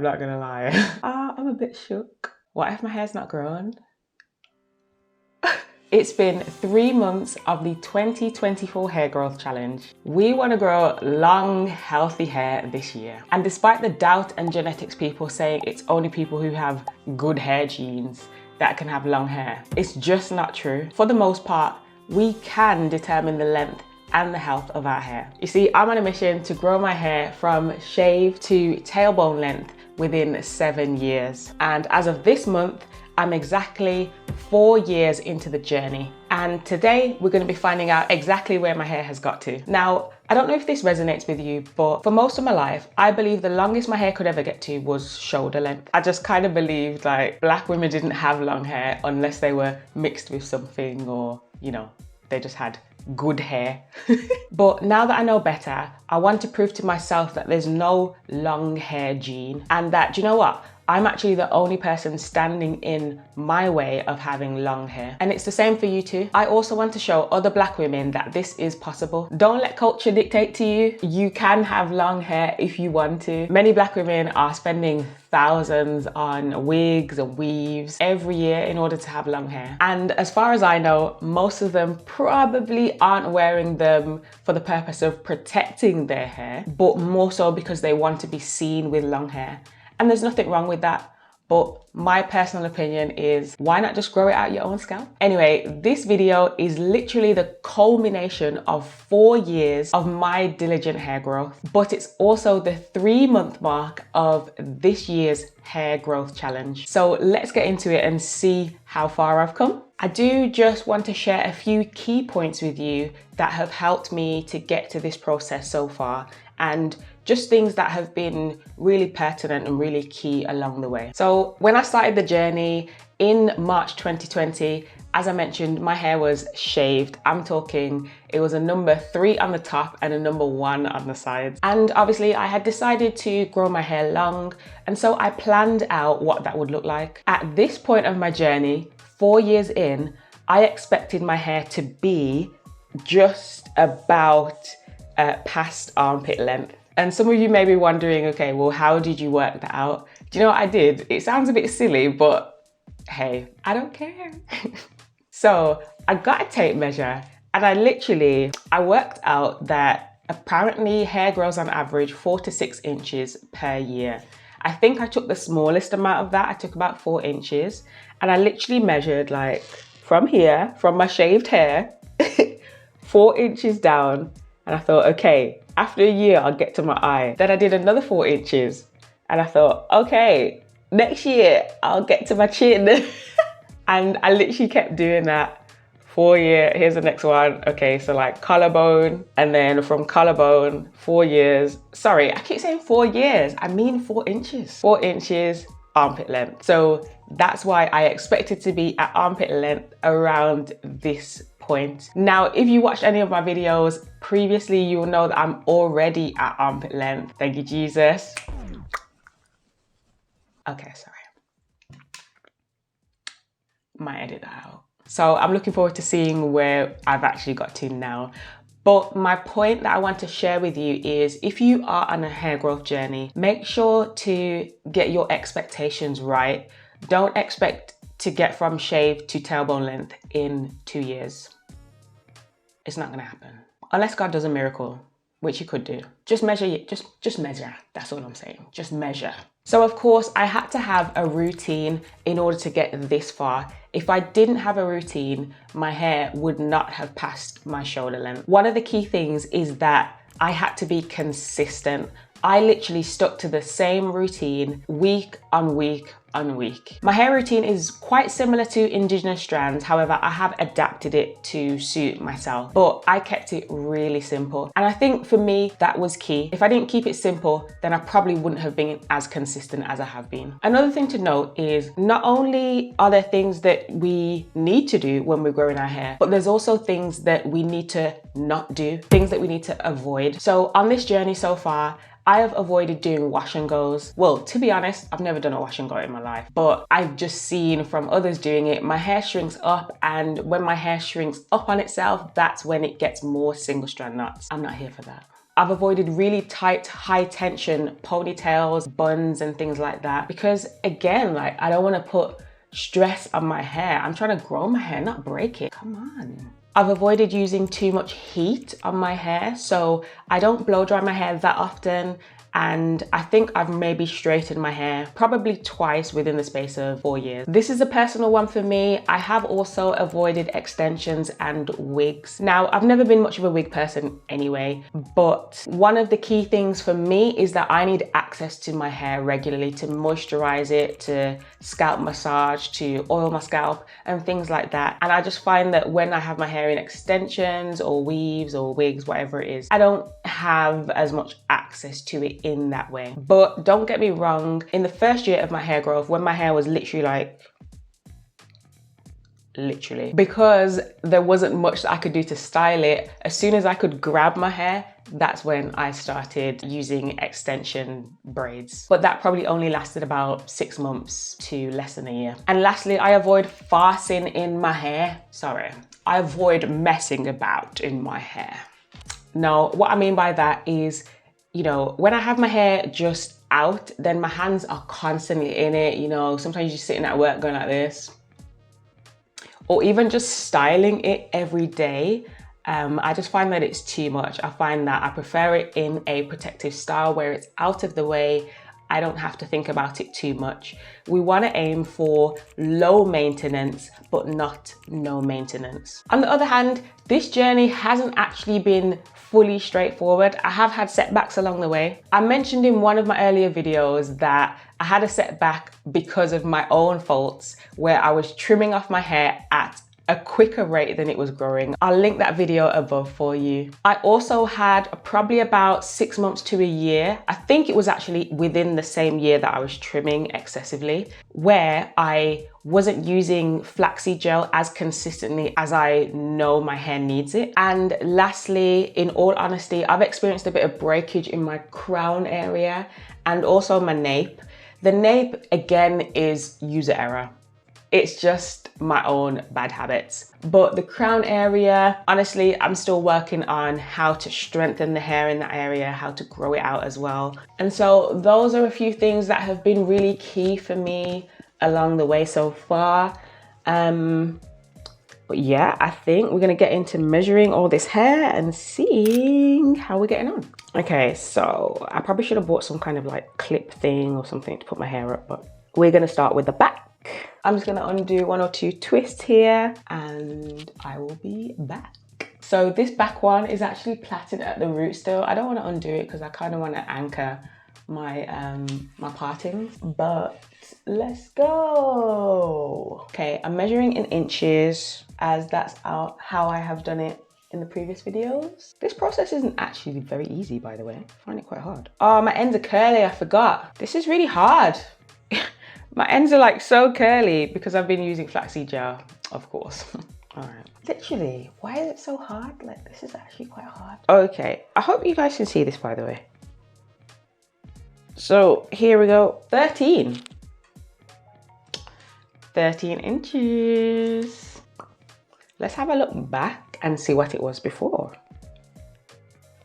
I'm not gonna lie. I'm a bit shook. What if my hair's not grown? It's been 3 months of the 2024 hair growth challenge. We want to grow long, healthy hair this year. And despite the doubt and genetics people saying it's only people who have good hair genes that can have long hair, it's just not true. For the most part, we can determine the length and the health of our hair. You see, I'm on a mission to grow my hair from shave to tailbone length within 7 years. And as of this month, I'm exactly 4 years into the journey. And today we're going to be finding out exactly where my hair has got to. Now, I don't know if this resonates with you, but for most of my life, I believe the longest my hair could ever get to was shoulder length. I just kind of believed like black women didn't have long hair unless they were mixed with something or, you know, they just had good hair. But now that I know better, I want to prove to myself that there's no long hair gene and that, do you know what? I'm actually the only person standing in my way of having long hair. And it's the same for you too. I also want to show other black women that this is possible. Don't let culture dictate to you. You can have long hair if you want to. Many black women are spending thousands on wigs and weaves every year in order to have long hair. And as far as I know, most of them probably aren't wearing them for the purpose of protecting their hair, but more so because they want to be seen with long hair. And there's nothing wrong with that. But my personal opinion is, why not just grow it out your own scalp? Anyway, this video is literally the culmination of 4 years of my diligent hair growth, but it's also the 3-month mark of this year's hair growth challenge. So let's get into it and see how far I've come. I do just want to share a few key points with you that have helped me to get to this process so far, and just things that have been really pertinent and really key along the way. So when I started the journey in March 2020, as I mentioned, my hair was shaved. I'm talking, it was a number 3 on the top and a number 1 on the sides. And obviously I had decided to grow my hair long, and so I planned out what that would look like. At this point of my journey, 4 years in, I expected my hair to be just about past armpit length. And some of you may be wondering, okay, well, how did you work that out? Do you know what I did? It sounds a bit silly, but hey, I don't care. So I got a tape measure and I worked out that apparently hair grows on average 4 to 6 inches per year. I think I took the smallest amount of that. I took about 4 inches, and I literally measured like from here, from my shaved hair, 4 inches down. And I thought, okay, after a year, I'll get to my eye. Then I did another 4 inches. And I thought, okay, next year, I'll get to my chin. And I literally kept doing that 4 years. Here's the next one. Okay, so like collarbone. And then from collarbone, 4 years. Sorry, I keep saying 4 years. I mean 4 inches. 4 inches, armpit length. So that's why I expected to be at armpit length around this point. Now, if you watched any of my videos previously, you'll know that I'm already at armpit length. Thank you, Jesus. Okay, sorry. Might edit that out. So I'm looking forward to seeing where I've actually got to now. But my point that I want to share with you is, if you are on a hair growth journey, make sure to get your expectations right. Don't expect to get from shave to tailbone length in 2 years. It's not gonna happen. Unless God does a miracle, which he could do. Just measure, just measure. That's all I'm saying, just measure. So of course, I had to have a routine in order to get this far. If I didn't have a routine, my hair would not have passed my shoulder length. One of the key things is that I had to be consistent. I literally stuck to the same routine week on week on week. My hair routine is quite similar to Indigenous strands. However, I have adapted it to suit myself, but I kept it really simple. And I think for me, that was key. If I didn't keep it simple, then I probably wouldn't have been as consistent as I have been. Another thing to note is, not only are there things that we need to do when we're growing our hair, but there's also things that we need to not do, things that we need to avoid. So on this journey so far, I have avoided doing wash and goes. Well, to be honest, I've never done a wash and go in my life, but I've just seen from others doing it. My hair shrinks up, and when my hair shrinks up on itself, that's when it gets more single strand knots. I'm not here for that. I've avoided really tight, high tension ponytails, buns, and things like that because again, like, I don't want to put stress on my hair. I'm trying to grow my hair, not break it. Come on. I've avoided using too much heat on my hair, so I don't blow dry my hair that often. And I think I've maybe straightened my hair probably twice within the space of 4 years. This is a personal one for me. I have also avoided extensions and wigs. Now, I've never been much of a wig person anyway, but one of the key things for me is that I need access to my hair regularly to moisturize it, to scalp massage, to oil my scalp and things like that. And I just find that when I have my hair in extensions or weaves or wigs, whatever it is, I don't have as much access to it in that way. But don't get me wrong, in the first year of my hair growth, when my hair was literally because there wasn't much that I could do to style it, as soon as I could grab my hair, that's when I started using extension braids. But that probably only lasted about 6 months to less than a year. And lastly, I avoid farcing in my hair. Sorry, I avoid messing about in my hair. Now, what I mean by that is, you know, when I have my hair just out, then my hands are constantly in it. You know, sometimes you're just sitting at work going like this, or even just styling it every day. I just find that it's too much. I find that I prefer it in a protective style where it's out of the way. I don't have to think about it too much. We want to aim for low maintenance, but not no maintenance. On the other hand, this journey hasn't actually been fully straightforward. I have had setbacks along the way. I mentioned in one of my earlier videos that I had a setback because of my own faults where I was trimming off my hair at a quicker rate than it was growing. I'll link that video above for you. I also had probably about 6 months to a year. I think it was actually within the same year that I was trimming excessively, where I wasn't using flaxseed gel as consistently as I know my hair needs it. And lastly, in all honesty, I've experienced a bit of breakage in my crown area and also my nape. The nape, again, is user error. It's just my own bad habits. But the crown area, honestly, I'm still working on how to strengthen the hair in that area, how to grow it out as well. And so those are a few things that have been really key for me along the way so far. But yeah, I think we're gonna get into measuring all this hair and seeing how we're getting on. Okay, so I probably should have bought some kind of like clip thing or something to put my hair up, but we're gonna start with the back. I'm just gonna undo 1 or 2 twists here and I will be back. So this back one is actually plaited at the root still. I don't wanna undo it because I kinda wanna anchor my my partings, but let's go. Okay, I'm measuring in inches as that's how I have done it in the previous videos. This process isn't actually very easy, by the way. I find it quite hard. Oh, my ends are curly, I forgot. This is really hard. My ends are like so curly because I've been using flaxseed gel, of course. All right. Literally, why is it so hard? Like, this is actually quite hard. Okay, I hope you guys can see this, by the way. So here we go, 13 inches. Let's have a look back and see what it was before.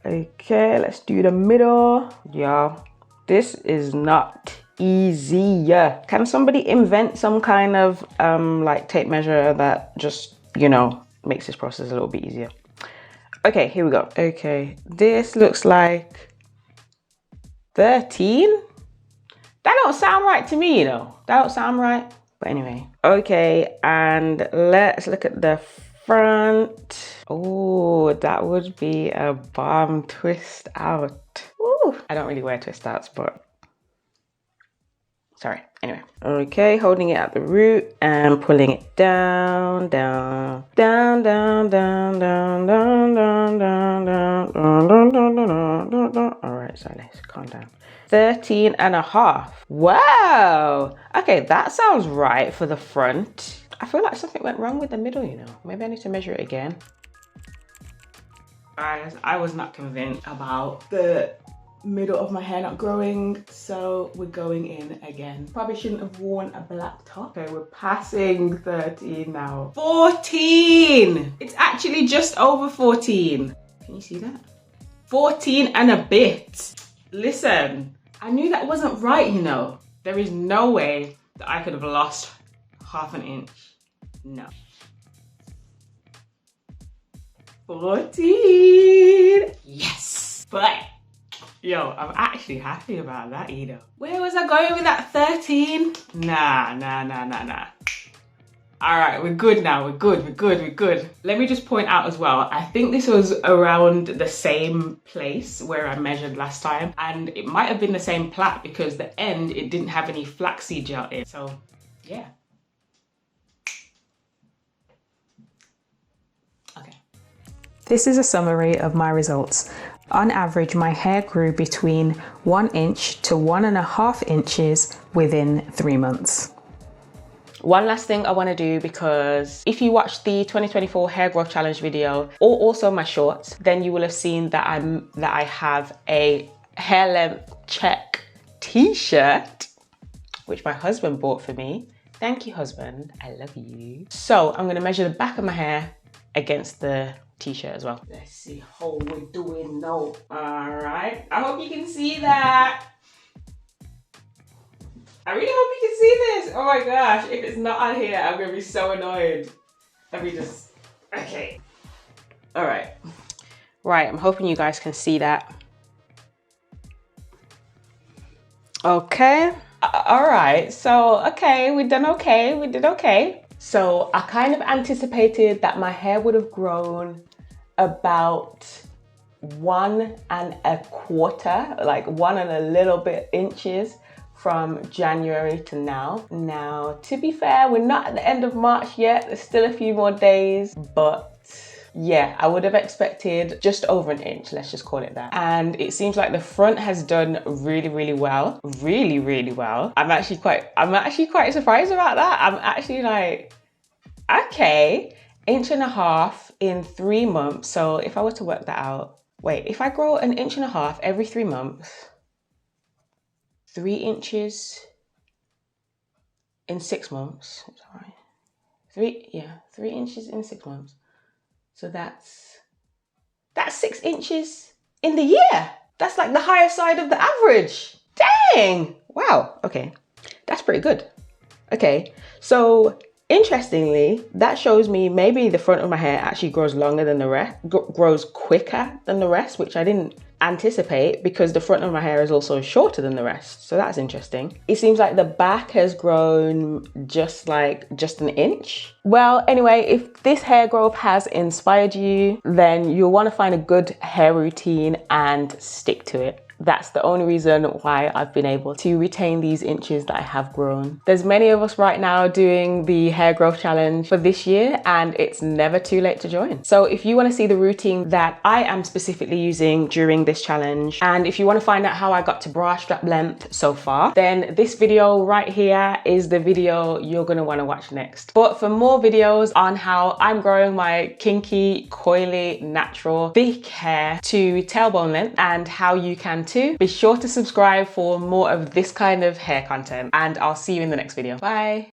Okay, let's do the middle. Y'all, this is not easy. Can somebody invent some kind of like tape measure that just, you know, makes this process a little bit easier? Okay, here we go. Okay, this looks like 13. That don't sound right to me, you know. That don't sound right. But anyway, okay, and let's look at the front. Oh, that would be a bomb twist out. Ooh, I don't really wear twist outs, but sorry. Anyway, okay, holding it at the root and pulling it down, down, down, down, down, down, down, down, down, down, down, down, down, down, down. All right, so let's calm down. 13.5. Wow. Okay, that sounds right for the front. I feel like something went wrong with the middle, you know. Maybe I need to measure it again. Guys, I was not convinced about the middle of my hair not growing, so we're going in again. Probably shouldn't have worn a black top. Okay, we're passing 13 now. 14! It's actually just over 14. Can you see that? 14 and a bit. Listen, I knew that wasn't right, you know. There is no way that I could have lost half an inch. No. 14. Yes. But, yo, I'm actually happy about that, you know. Where was I going with that 13? Nah. All right, we're good now. We're good. Let me just point out as well, I think this was around the same place where I measured last time, and it might have been the same plait because the end, it didn't have any flaxseed gel in. So, yeah. Okay. This is a summary of my results. On average, my hair grew between 1 inch to 1.5 inches within 3 months. One last thing I want to do, because if you watch the 2024 hair growth challenge video or also my shorts, then you will have seen that I have a hair length check t-shirt, which my husband bought for me. Thank you, husband. I love you. So I'm going to measure the back of my hair against the t-shirt as well. Let's see how we're doing now. All right. I hope you can see that. I really hope you can see this. Oh my gosh, if it's not on here, I'm gonna be so annoyed. Let me just, okay. All right. Right, I'm hoping you guys can see that. Okay. All right, so, okay, we did okay. So I kind of anticipated that my hair would have grown about 1.25, like 1 and a little bit inches from January to now. Now, to be fair, we're not at the end of March yet. There's still a few more days, but yeah, I would have expected just over an inch, let's just call it that. And it seems like the front has done really well. Really well. I'm actually quite surprised about that. I'm actually like, okay, 1.5 inches in 3 months. So if I were to work that out, wait, if I grow 1.5 inches every 3 months, 3 inches in 6 months. Sorry. 3 inches in 6 months. So that's 6 inches in the year. That's like the higher side of the average. Dang. Wow. Okay. That's pretty good. Okay. So interestingly, that shows me maybe the front of my hair actually grows longer than the rest, grows quicker than the rest, which I didn't anticipate because the front of my hair is also shorter than the rest. So that's interesting. It seems like the back has grown just an inch. Well, anyway, if this hair growth has inspired you, then you'll want to find a good hair routine and stick to it. That's the only reason why I've been able to retain these inches that I have grown. There's many of us right now doing the hair growth challenge for this year, and it's never too late to join. So if you want to see the routine that I am specifically using during this challenge, and if you want to find out how I got to bra strap length so far, then this video right here is the video you're going to want to watch next. But for more videos on how I'm growing my kinky, coily, natural, thick hair to tailbone length and how you can too, be sure to subscribe for more of this kind of hair content, and I'll see you in the next video. Bye.